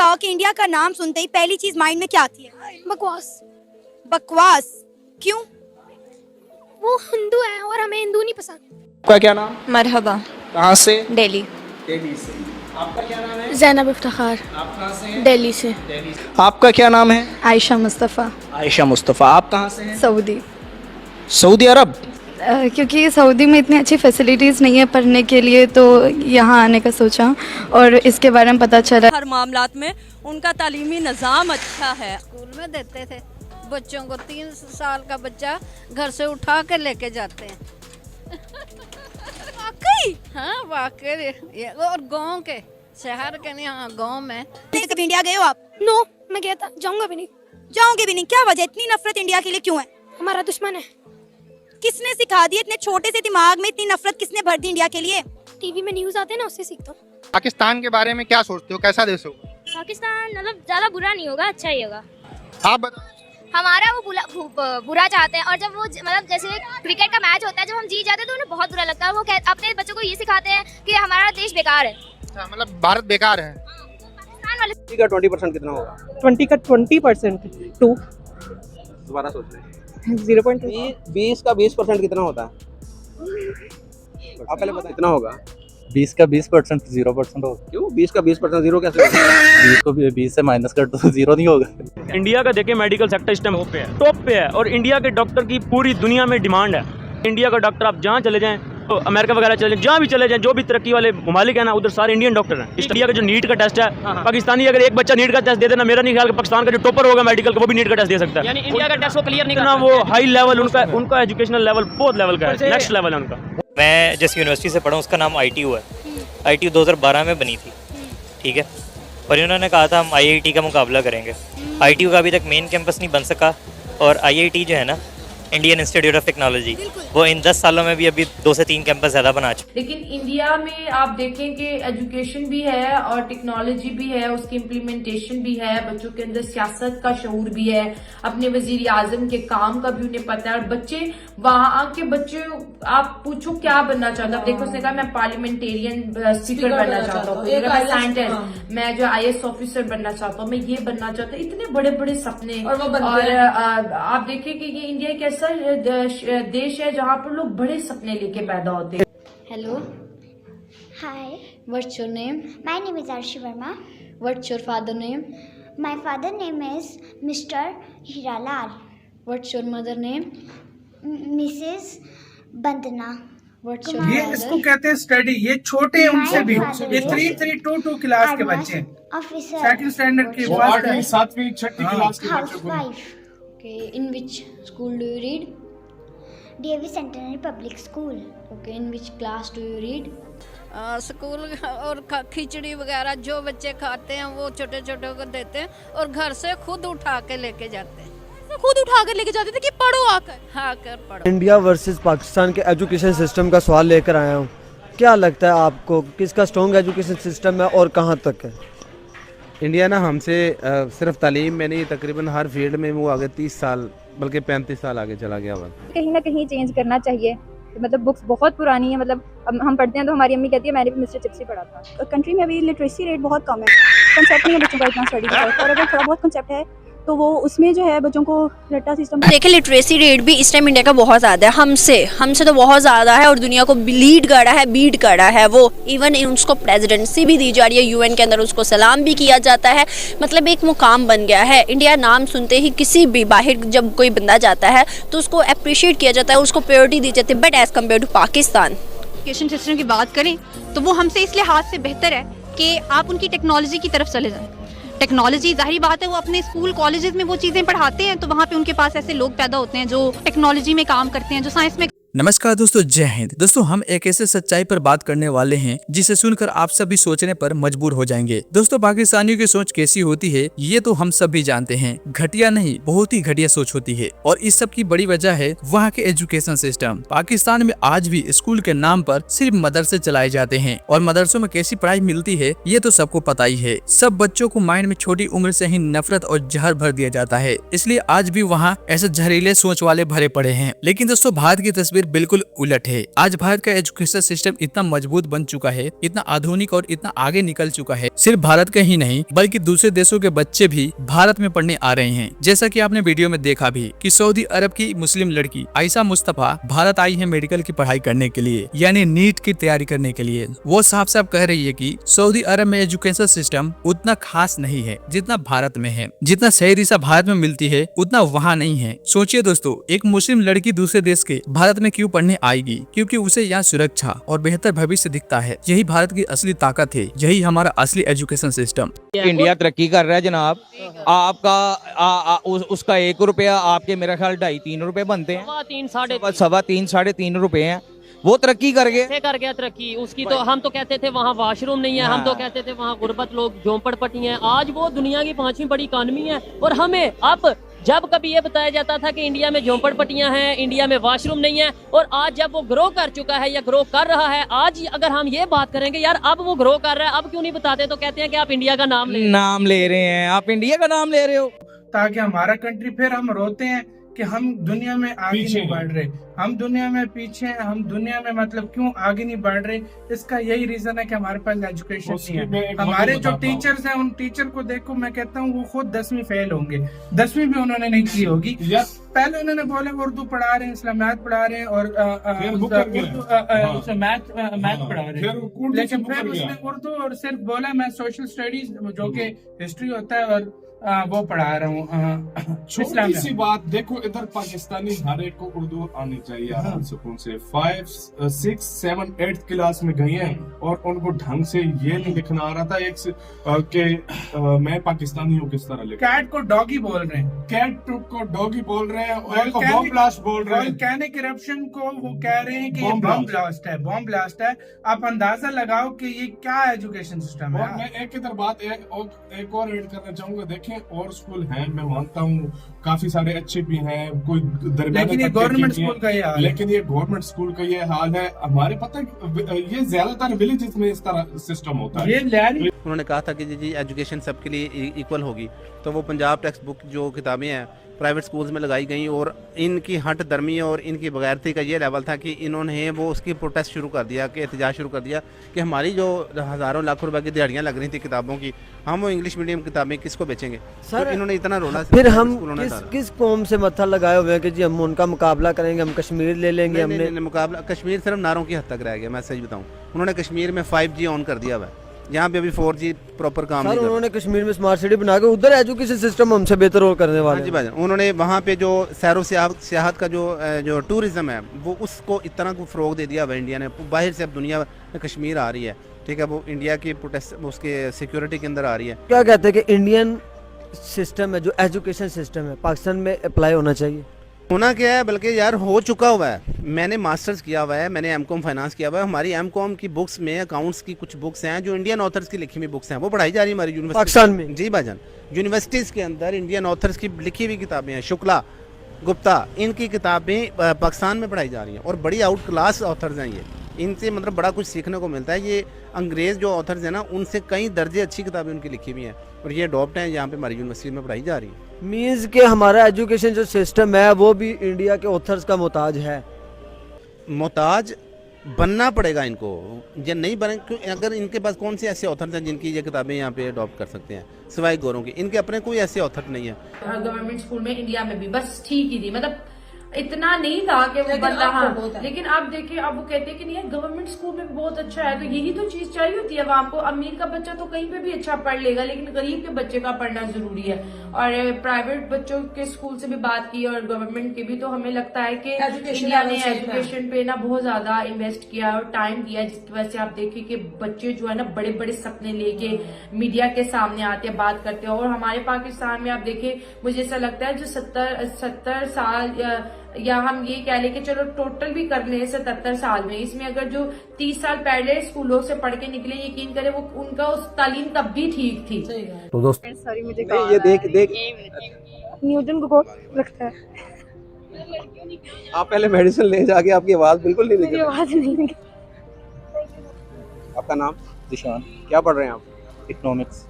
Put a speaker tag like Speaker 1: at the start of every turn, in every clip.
Speaker 1: बताओ कि इंडिया का नाम सुनते ही पहली चीज माइंड में क्या आती है?
Speaker 2: बकवास।
Speaker 1: बकवास क्यों?
Speaker 2: वो हिंदू है और हमें हिंदू नहीं पसंद।
Speaker 3: आपका क्या नाम?
Speaker 4: मरहबा।
Speaker 3: कहाँ से?
Speaker 4: दिल्ली।
Speaker 3: दिल्ली से। आपका क्या नाम है?
Speaker 2: ज़ैनब इफ्तिखार,
Speaker 3: आप कहाँ से हैं?
Speaker 2: दिल्ली से।
Speaker 3: दिल्ली से। आपका क्या नाम है?
Speaker 4: आयशा मुस्तफ़ा।
Speaker 3: आयशा मुस्तफ़ा। आप कहाँ से हैं?
Speaker 4: सऊदी।
Speaker 3: सऊदी अरब।
Speaker 4: क्योंकि सऊदी में इतनी अच्छी फैसिलिटीज़ नहीं है पढ़ने के लिए, तो यहाँ आने का सोचा और इसके बारे में पता चला।
Speaker 5: हर मामलात में उनका तालीमी निज़ाम अच्छा है।
Speaker 6: स्कूल में देते थे बच्चों को, 3 साल का बच्चा घर से उठा के लेके जाते हैं।
Speaker 1: वाकई?
Speaker 6: हाँ वाकई। ये और गांव के, शहर के नहीं, हाँ गांव में।
Speaker 1: कभी इंडिया गए हो आप?
Speaker 2: नो, मैं गया था, जाऊंगा भी नहीं।
Speaker 1: जाओगे भी नहीं? क्या वजह? इतनी नफरत इंडिया के लिए क्यों है?
Speaker 2: हमारा दुश्मन है।
Speaker 1: किसने सिखा दी? इतने छोटे से दिमाग में इतनी नफरत किसने भर दी इंडिया के लिए?
Speaker 2: टीवी में न्यूज़ आते हैं ना, उससे सीखता हूँ।
Speaker 7: पाकिस्तान के बारे में क्या सोचते हो, कैसा देश होगा?
Speaker 8: पाकिस्तान मतलब ज़्यादा बुरा नहीं होगा, अच्छा ही होगा।
Speaker 7: आप बताओ।
Speaker 8: हमारा वो बुरा चाहते हैं, और जब वो मतलब जैसे क्रिकेट का मैच होता है, जब हम जीत जाते हैं तो उन्हें बहुत बुरा लगता है। वो अपने बच्चों को ये सिखाते हैं कि हमारा देश बेकार है।
Speaker 7: अच्छा, मतलब भारत बेकार है।
Speaker 8: पाकिस्तान वाले
Speaker 9: 20% कितना होगा?
Speaker 10: 20 का 20% 2
Speaker 9: दोबारा सोच रहे हैं।
Speaker 10: 0.2
Speaker 9: 20 का 20% कितना होता है? आप पहले बताएं कितना होगा?
Speaker 11: 20 का 20% 0% होगा।
Speaker 9: क्यों 20 का 20% 0 कैसे होगा?
Speaker 11: 20 को 20 से माइनस कर तो 0 नहीं होगा।
Speaker 12: इंडिया का देखिए मेडिकल सेक्टर इस टाइम टॉप पे है और इंडिया के डॉक्टर की पूरी दुनिया में डिमांड है। इंडिया का डॉक्टर आप जहाँ चले जाएं, तो अमेरिका वगैरह चले जाएं, जहाँ भी चले जाएं, जो भी तरक्की वाले ममालिक है ना, उधर सारे इंडियन डॉक्टर हैं। इंडिया का जो नीट का टेस्ट है, पाकिस्तानी अगर एक बच्चा नीट का टेस्ट दे देना, मेरा नहीं ख्याल कि पाकिस्तान का जो टॉपर होगा मेडिकल का, वो भी नीट का टेस्ट दे सकता है।
Speaker 10: यानी इंडिया का टेस्ट को क्लियर नहीं
Speaker 12: ना, वो हाई लेवल उनका एजुकेशनल लेवल बहुत लेवल का है, नेक्स्ट लेवल है उनका।
Speaker 13: मैं जिस यूनिवर्सिटी से पढ़ा हूँ उसका नाम ITU है। ITU 2012 में बनी थी, ठीक है, और इन्होंने कहा था हम IIT का मुकाबला करेंगे। ITU का अभी तक मेन कैंपस नहीं बन सका, और IIT जो है ना, इंडियन इंस्टीट्यूट ऑफ टेक्नोलॉजी, वो इन 10 सालों में भी अभी 2 से 3 कैंपस ज़्यादा बना चुके।
Speaker 14: लेकिन इंडिया में आप देखें कि एजुकेशन भी है और टेक्नोलॉजी भी है, उसकी इम्प्लीमेंटेशन भी है, बच्चों के अंदर सियासत का शऊर भी है, अपने वजीर आजम के काम का भी उन्हें पता है। और बच्चे वहाँ के बच्चे, आप पूछो क्या बनना चाहता है, देखो उसने कहा मैं पार्लियामेंटेरियन स्पीकर बनना चाहता हूँ, साइंटिस्ट, मैं जो IAS ऑफिसर बनना चाहता हूँ, मैं ये बनना चाहता हूँ। इतने बड़े बड़े सपने, और आप देखें कि ये इंडिया एक ऐसा देश है जहाँ पर लोग बड़े सपने लेके पैदा होते हैं।
Speaker 8: Hello,
Speaker 15: hi,
Speaker 8: what's your name?
Speaker 15: My name is Aarshi Verma.
Speaker 8: What's your father name?
Speaker 15: My father name is Mr Hiralal.
Speaker 8: What's your mother name?
Speaker 15: Mrs Bandana.
Speaker 8: What's your
Speaker 7: ये इसको कहते हैं स्टडी। ये छोटे उनसे भी, ये 3-3-2-2 क्लास के बच्चे हैं,
Speaker 15: ऑफिसर,
Speaker 7: सेकंड स्टैंडर्ड के, 8वीं 7वीं 6वीं क्लास के बच्चों को।
Speaker 15: Housewife.
Speaker 8: Okay, in which school do you read?
Speaker 15: DAV centenary public school.
Speaker 8: Okay, in which class do you read?
Speaker 6: School और खिचड़ी वगैरह जो बच्चे खाते हैं वो छोटे छोटे को देते हैं, और घर से खुद उठा के लेके जाते हैं।
Speaker 1: खुद उठा कर लेके जाते थे कि पढ़ो आकर।
Speaker 6: हाँ कर पढ़ो।
Speaker 16: इंडिया वर्सेस पाकिस्तान के एजुकेशन सिस्टम का सवाल लेकर आया हूँ। क्या लगता है आपको, किसका स्ट्रॉन्ग एजुकेशन सिस्टम है और कहाँ तक है?
Speaker 17: इंडिया ना हमसे सिर्फ तालीम में नहीं, तकरीबन हर फील्ड में वो आगे 30 साल बल्कि 35 साल आगे चला गया।
Speaker 4: कहीं ना कहीं चेंज करना चाहिए। मतलब बुक्स बहुत पुरानी है, मतलब हम पढ़ते हैं तो हमारी अम्मी कहती है मैंने भी मिस्टर चिप्स ही पढ़ा था। कंट्री में अभी लिटरेसी रेट बहुत कम है, कंसेप्ट नहीं है बच्चों का इतना स्टडी का, और अगर थोड़ा बहुत कंसेप्ट है तो वो उसमें जो है बच्चों को रट्टा सिस्टम।
Speaker 5: देखिए लिटरेसी रेट भी इस टाइम इंडिया का बहुत ज़्यादा है, हमसे तो बहुत ज़्यादा है, और दुनिया को लीड कर रहा है, बीट कर रहा है वो। इवन उसको प्रेसिडेंसी भी दी जा रही है UN के अंदर, उसको सलाम भी किया जाता है। मतलब एक मुकाम बन गया है। इंडिया नाम सुनते ही किसी भी बाहर जब कोई बंदा जाता है तो उसको अप्रिशिएट किया जाता है, उसको प्रायोरिटी दी जाती है। But as compare to Pakistan, education system की बात करें तो वो हमसे इस लिहाज से बेहतर है कि आप उनकी टेक्नोलॉजी की तरफ चले जाएं। टेक्नोलॉजी, जाहिर बात है, वो अपने स्कूल कॉलेजेस में वो चीज़ें पढ़ाते हैं, तो वहाँ पे उनके पास ऐसे लोग पैदा होते हैं जो टेक्नोलॉजी में काम करते हैं, जो साइंस में।
Speaker 18: नमस्कार दोस्तों, जय हिंद। दोस्तों हम एक ऐसे सच्चाई पर बात करने वाले हैं जिसे सुनकर आप सभी सोचने पर मजबूर हो जाएंगे। दोस्तों पाकिस्तानियों की सोच कैसी होती है ये तो हम सभी जानते हैं। घटिया नहीं, बहुत ही घटिया सोच होती है, और इस सब की बड़ी वजह है वहाँ के एजुकेशन सिस्टम। पाकिस्तान में आज भी स्कूल के नाम पर सिर्फ मदरसे चलाए जाते हैं, और मदरसों में कैसी पढ़ाई मिलती है ये तो सबको पता ही है। सब बच्चों को माइंड में छोटी उम्र से ही नफरत और जहर भर दिया जाता है, इसलिए आज भी वहाँ ऐसे जहरीले सोच वाले भरे पड़े हैं। लेकिन दोस्तों भारत की तस्वीर तस्वीर बिल्कुल उलट है। आज भारत का एजुकेशन सिस्टम इतना मजबूत बन चुका है, इतना आधुनिक और इतना आगे निकल चुका है, सिर्फ भारत के ही नहीं बल्कि दूसरे देशों के बच्चे भी भारत में पढ़ने आ रहे हैं। जैसा कि आपने वीडियो में देखा भी कि सऊदी अरब की मुस्लिम लड़की आयशा मुस्तफा भारत आई है मेडिकल की पढ़ाई करने के लिए, यानी नीट की तैयारी करने के लिए। वो साफ साफ कह रही है कि सऊदी अरब में एजुकेशन सिस्टम उतना खास नहीं है जितना भारत में है। जितना सही दिशा भारत में मिलती है उतना वहाँ नहीं है। सोचिए दोस्तों, एक मुस्लिम लड़की दूसरे देश के भारत में क्यों पढ़ने आएगी? क्योंकि उसे यहाँ सुरक्षा और बेहतर भविष्य दिखता है। यही भारत की असली ताकत है, यही हमारा असली एजुकेशन सिस्टम।
Speaker 19: इंडिया तरक्की कर रहा है जनाब, आपका उसका 1 रुपया आपके मेरा ख्याल 2.5-3 रुपए बनते हैं, 3.5-3 रुपए हैं। वो तरक्की कर गए,
Speaker 10: कर गया तरक्की उसकी। तो हम तो कहते थे वहाँ वॉशरूम नहीं है, हम तो कहते थे वहाँ गुर्बत लोग झोंपड़पट्टी हैं। आज वो दुनिया की 5वीं बड़ी इकॉनमी है और हमें अब जब कभी ये बताया जाता था कि इंडिया में झोंपड़पट्टियां हैं, इंडिया में वॉशरूम नहीं है, और आज जब वो ग्रो कर चुका है या ग्रो कर रहा है, आज अगर हम ये बात करेंगे यार अब वो ग्रो कर रहा है, अब क्यों नहीं बताते, तो कहते हैं कि आप इंडिया का नाम ले रहे हैं। आप इंडिया का नाम ले रहे हो
Speaker 7: ताकि हमारा कंट्री, फिर हम रोते हैं कि हम दुनिया में आगे नहीं बढ़ रहे, हम दुनिया में पीछे हैं, हम दुनिया में मतलब क्यों आगे नहीं बढ़ रहे। इसका यही रीजन है कि हमारे पास एजुकेशन नहीं है। हमारे जो टीचर्स हैं, उन टीचर को देखो, मैं कहता हूँ वो खुद 10वीं फेल होंगे, 10वीं भी उन्होंने नहीं की होगी। पहले उन्होंने बोले उर्दू पढ़ा रहे हैं, इस्लामियात पढ़ा रहे हैं और मैथ पढ़ा रहे हैं, लेकिन फिर उसने उर्दू और सिर्फ बोला मैं सोशल स्टडीज जो कि हिस्ट्री होता है और वो पढ़ा रहा हूँ।
Speaker 20: छोटी सी बात देखो, इधर पाकिस्तानी हर एक को उर्दू आनी चाहिए आराम सुकून से। 5, 6, 7, 8 क्लास में गए हैं और उनको ढंग से ये नहीं लिखना आ रहा था कि मैं पाकिस्तानी हूँ किस तरह लिखा।
Speaker 7: कैट को डॉगी बोल रहे हैं,
Speaker 20: कैट को डॉगी बोल रहे हैं, ऑयल को बॉम्ब ब्लास्ट बोल रहे हैं,
Speaker 7: वोल्केनिक इरप्शन को वो कह रहे हैं कि बॉम्ब ब्लास्ट है, बॉम्ब ब्लास्ट है। आप अंदाजा लगाओ कि ये क्या एजुकेशन सिस्टम है।
Speaker 20: और मैं एक इधर बात एक और ऐड करना चाहूंगा। देखें और स्कूल हैं, मैं मानता हूँ काफी सारे अच्छे भी हैं, कोई
Speaker 7: लेकिन ये गवर्नमेंट स्कूल का ये हाल है।
Speaker 20: लेकिन ये गवर्नमेंट स्कूल का ये हाल है। हमारे पता है ये ज्यादातर विलेजेस में इस तरह सिस्टम होता है।
Speaker 17: उन्होंने कहा था कि जी एजुकेशन सबके लिए इक्वल होगी, तो वो पंजाब टेक्स्ट बुक जो किताबें हैं प्राइवेट स्कूल्स में लगाई गई और इनकी हट दर्मी और इनकी बगैरती का ये लेवल था कि इन्होंने वो उसकी प्रोटेस्ट शुरू कर दिया, कि एहतजाज शुरू कर दिया कि हमारी जो हज़ारों लाखों रुपए की दिहाड़ियाँ लग रही थी किताबों की, हम वो इंग्लिश मीडियम किताबें किसको बेचेंगे?
Speaker 16: सर
Speaker 17: तो इन्होंने इतना रोला।
Speaker 16: फिर हम किस कौम से मत्था लगाए हुए हैं कि जी हम उनका मुकाबला करेंगे, हम कश्मीर ले लेंगे? हमने
Speaker 17: मुकाबला कश्मीर सिर्फ नारों की हद तक रह गया। मैं सही बताऊँ, उन्होंने कश्मीर में 5G ऑन कर दिया हुआ है, यहाँ पे अभी 4G प्रॉपर काम नहीं कर रहा।
Speaker 16: उन्होंने कश्मीर में स्मार्ट सिटी बना के उधर एजुकेशन सिस्टम हमसे बेहतर और करने वाले।
Speaker 17: हाँ जी भाईजान, उन्होंने वहाँ पे जो सैरो सियाहत का जो टूरिज्म है वो उसको इतना को फ़रोग दे दिया हुआ इंडिया ने। बाहर से अब दुनिया में कश्मीर आ रही है, ठीक है, वो इंडिया की प्रोटेस्ट उसके सिक्योरिटी के अंदर आ रही है।
Speaker 16: क्या कहते हैं कि इंडियन सिस्टम है जो एजुकेशन सिस्टम है पाकिस्तान में अप्लाई होना चाहिए?
Speaker 17: होना क्या है, बल्कि यार हो चुका हुआ है। मैंने मास्टर्स किया हुआ है, मैंने एमकॉम फाइनेंस किया हुआ है। हमारी एमकॉम की बुक्स में अकाउंट्स की कुछ बुक्स हैं जो इंडियन ऑथर्स की लिखी हुई बुक्स हैं, वो पढ़ाई जा रही है हमारी यूनिवर्सिटी
Speaker 16: पाकिस्तान में।
Speaker 17: जी भाईजान, यूनिवर्सिटीज़ के अंदर इंडियन ऑथर्स की लिखी हुई किताबें हैं, शुक्ला, गुप्ता, इनकी किताबें पाकिस्तान में पढ़ाई जा रही हैं और बड़ी आउट क्लास ऑथर्स हैं ये। इनसे मतलब बड़ा कुछ सीखने को मिलता है। ये अंग्रेज़ जो ऑथर्स हैं ना, उनसे कई दर्जे अच्छी किताबें उनकी लिखी हुई हैं और ये अडॉप्ट हैं, यहाँ पे हमारी यूनिवर्सिटी में पढ़ाई जा रही है।
Speaker 16: मीन्स के हमारा एजुकेशन जो सिस्टम है वो भी इंडिया के ऑथर्स का मोहताज है।
Speaker 17: मोहताज बनना पड़ेगा इनको, ये नहीं बने। अगर इनके पास कौन से ऐसे ऑथर्स हैं जिनकी ये किताबें यहाँ पे अडॉप्ट कर सकते हैं सिवाय गौरों के? इनके अपने कोई ऐसे ऑथर नहीं है।
Speaker 14: गवर्नमेंट स्कूल में इंडिया में भी बस ठीक ही थी, मतलब इतना नहीं था कि वो बंदा, हाँ, लेकिन अब देखिए अब वो कहते हैं कि नहीं गवर्नमेंट स्कूल में बहुत अच्छा है। तो यही तो चीज चाहिए होती है आवाम को। अमीर का बच्चा तो कहीं पे भी अच्छा पढ़ लेगा, लेकिन गरीब के बच्चे का पढ़ना जरूरी है। और प्राइवेट बच्चों के स्कूल से भी बात की और गवर्नमेंट के भी, तो हमें लगता है कि इंडिया ने एजुकेशन पे ना बहुत ज्यादा इन्वेस्ट किया और टाइम दिया, जिसकी वजह से आप देखिए कि बच्चे जो है ना बड़े बड़े सपने लेके मीडिया के सामने आते हैं, बात करते हैं। और हमारे पाकिस्तान में आप देखिए, मुझे ऐसा लगता है जो 70 साल या हम ये कह लें कि चलो टोटल भी कर लें 77 साल में, इसमें अगर जो 30 साल पहले स्कूलों से पढ़ के निकले, यकीन करें वो उनका उस तालीम तब भी ठीक थी।
Speaker 16: तो दोस्त
Speaker 4: सॉरी मुझे
Speaker 9: ये देख
Speaker 4: न्यूटन को रखता है।
Speaker 9: आप पहले मेडिसिन ले जाके आपकी आवाज बिल्कुल नहीं निकल।
Speaker 4: आवाज नहीं निकल।
Speaker 9: आपका नाम?
Speaker 11: दिशान।
Speaker 9: क्या पढ़ रहे हैं आप?
Speaker 11: इकोनॉमिक्स।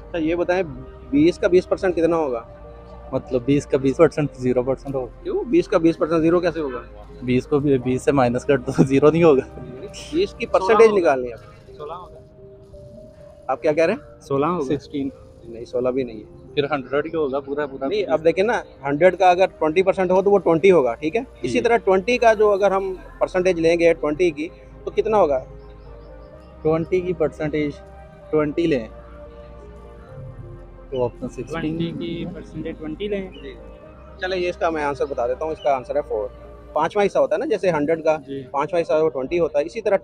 Speaker 9: अच्छा ये बताएं 20 का 20% कितना होगा?
Speaker 11: मतलब 20 का 20% 0% होगा।
Speaker 9: क्यों 20 का 20% जीरो कैसे होगा?
Speaker 11: 20 को 20 से माइनस कर तो जीरो नहीं होगा।
Speaker 9: 20 की परसेंटेज निकालनी है। 16 होगा। आप क्या कह रहे हैं? 16 होगा।
Speaker 11: 16
Speaker 9: नहीं 16 भी नहीं है।
Speaker 11: फिर 100 ही होगा पूरा पूरा।
Speaker 9: नहीं अब देखिए ना 100 का अगर 20% हो तो वो 20 होगा, ठीक है। इसी तरह 20 का जो अगर हम परसेंटेज लेंगे 20 की तो कितना होगा?
Speaker 11: 20 की परसेंटेज 20 लें तो अपना 16
Speaker 12: की परसेंटेज 20 लें।
Speaker 9: चले ये इसका मैं आंसर बता देता हूँ। इसका आंसर है 4। 5वां हिस्सा होता है ना, जैसे 100 का 5वां हिस्सा 20 होता है, इसी तरह